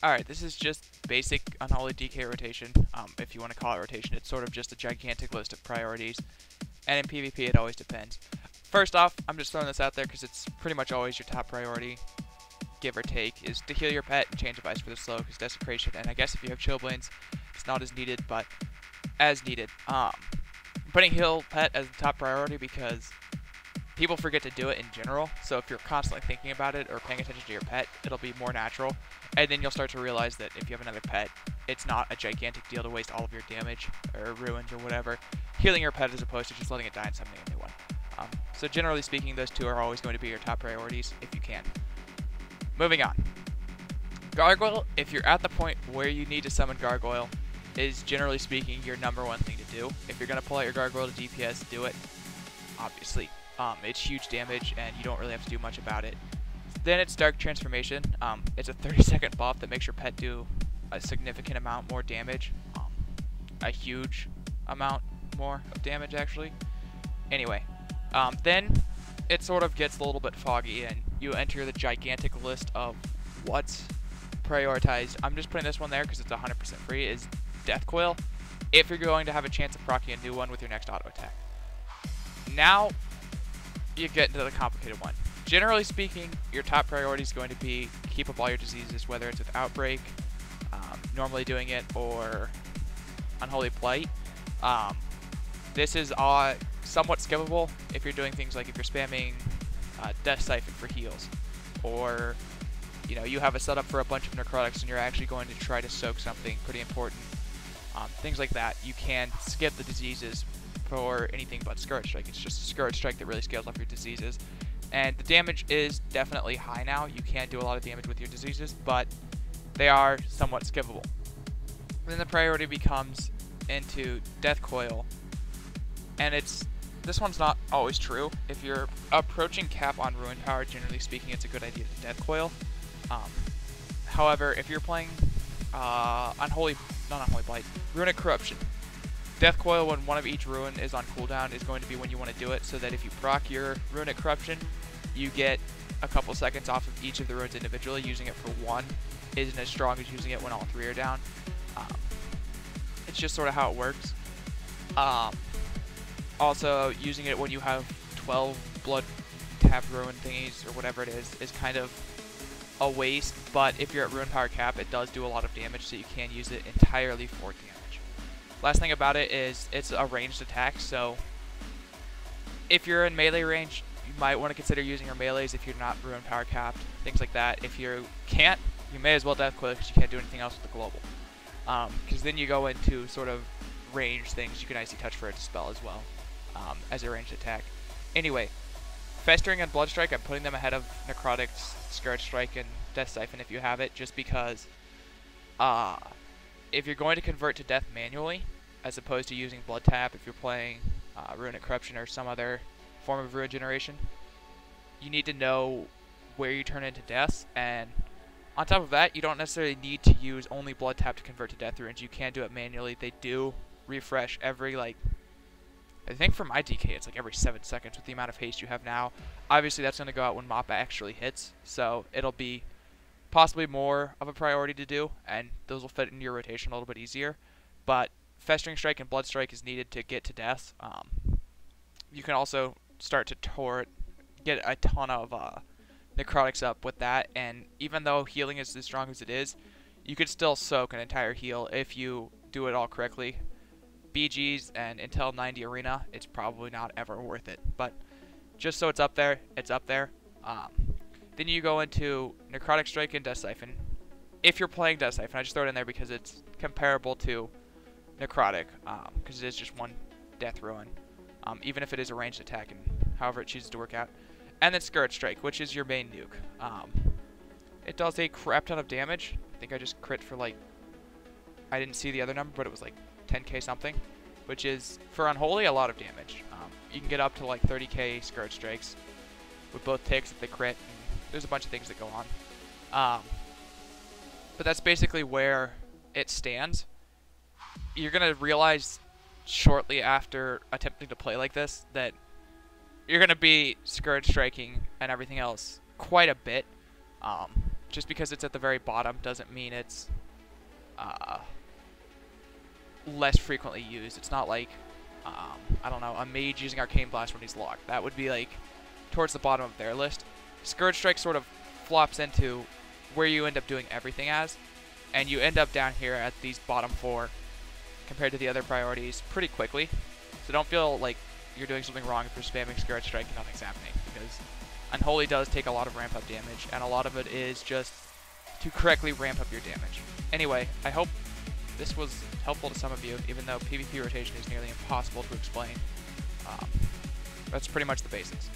Alright, this is just basic Unholy DK rotation, if you want to call it rotation. It's sort of just a gigantic list of priorities, and in PvP it always depends. First off, I'm just throwing this out there because it's pretty much always your top priority, give or take, is to heal your pet and change device for the slow, because desecration, and I guess if you have Chillblains, it's not as needed, but as needed. I'm putting heal pet as the top priority because people forget to do it in general, so if you're constantly thinking about it or paying attention to your pet, it'll be more natural, and then you'll start to realize that if you have another pet, it's not a gigantic deal to waste all of your damage, or ruins, or whatever, healing your pet as opposed to just letting it die and summoning a new one. So generally speaking, those two are always going to be your top priorities, if you can. Moving on. Gargoyle, if you're at the point where you need to summon Gargoyle, is generally speaking your #1 thing to do. If you're going to pull out your Gargoyle to DPS, do it, obviously. It's huge damage, and you don't really have to do much about it. Then it's Dark Transformation. It's a 30-second buff that makes your pet do a significant amount more damage. A huge amount more of damage, actually. Anyway, then it sort of gets a little bit foggy, and you enter the gigantic list of what's prioritized. I'm just putting this one there because it's 100% free, is Death Coil, if you're going to have a chance of proccing a new one with your next auto attack. Now, you get into the complicated one. Generally speaking, your top priority is going to be keep up all your diseases, whether it's with Outbreak, normally doing it, or Unholy Blight. This is somewhat skippable if you're doing things like if you're spamming Death Siphon for heals, or you have a setup for a bunch of necrotics and you're actually going to try to soak something pretty important. Things like that, you can skip the diseases for anything but Scourge Strike. It's just Scourge Strike that really scales off your diseases. And the damage is definitely high now. You can do a lot of damage with your diseases, but they are somewhat skippable. Then the priority becomes into Death Coil. And this one's not always true. If you're approaching cap on Ruin Power, generally speaking, it's a good idea to Death Coil. However, if you're playing not Unholy Blight, Runic Corruption, Death Coil when one of each Ruin is on cooldown is going to be when you want to do it, so that if you proc your Runic Corruption, you get a couple seconds off of each of the runes individually. Using it for one isn't as strong as using it when all three are down. It's just sort of how it works. Also, using it when you have 12 blood tap ruin thingies or whatever it is kind of a waste, but if you're at Ruin Power cap, it does do a lot of damage, so you can use it entirely for damage. Last thing about it is it's a ranged attack, so if you're in melee range, you might want to consider using your melees if you're not Ruin Power capped, things like that. If you can't, you may as well Death Coil because you can't do anything else with the global. Because then you go into sort of range things. You can Icy Touch for a Dispel as well, as a ranged attack. Anyway, Festering and Blood Strike, I'm putting them ahead of Necrotics, Scourge Strike, and Death Siphon if you have it, just because if you're going to convert to death manually, as opposed to using Blood Tap if you're playing Runic Corruption or some other form of regeneration, you need to know where you turn into deaths, and on top of that, you don't necessarily need to use only Blood Tap to convert to death runes. You can do it manually. They do refresh every, I think for my DK it's like every 7 seconds with the amount of haste you have now. Obviously that's going to go out when MOP actually hits, so it'll be possibly more of a priority to do, and those will fit into your rotation a little bit easier. But Festering Strike and Blood Strike is needed to get to death. You can also start to get a ton of necrotics up with that, and even though healing is as strong as it is, you could still soak an entire heal if you do it all correctly. BGs and until 90 arena, it's probably not ever worth it, but just so it's up there, it's up there. Then you go into Necrotic Strike and Death Siphon. If you're playing Death Siphon, I just throw it in there because it's comparable to Necrotic, because it is just one Death Ruin, even if it is a ranged attack and however it chooses to work out. And then Scourge Strike, which is your main nuke. It does a crap ton of damage. I think I just crit for I didn't see the other number, but it was 10k something, which is, for Unholy, a lot of damage. You can get up to 30k Scourge Strikes with both ticks if they crit, and there's a bunch of things that go on. But that's basically where it stands. You're going to realize shortly after attempting to play like this that you're going to be Scourge Striking and everything else quite a bit. Just because it's at the very bottom doesn't mean it's less frequently used. It's not like, I don't know, a mage using Arcane Blast when he's locked. That would be like towards the bottom of their list. Scourge Strike sort of flops into where you end up doing everything as, and you end up down here at these bottom 4 compared to the other priorities pretty quickly. So don't feel like you're doing something wrong if you're spamming Scourge Strike and nothing's happening, because Unholy does take a lot of ramp up damage, and a lot of it is just to correctly ramp up your damage. Anyway, I hope this was helpful to some of you, even though PvP rotation is nearly impossible to explain. That's pretty much the basics.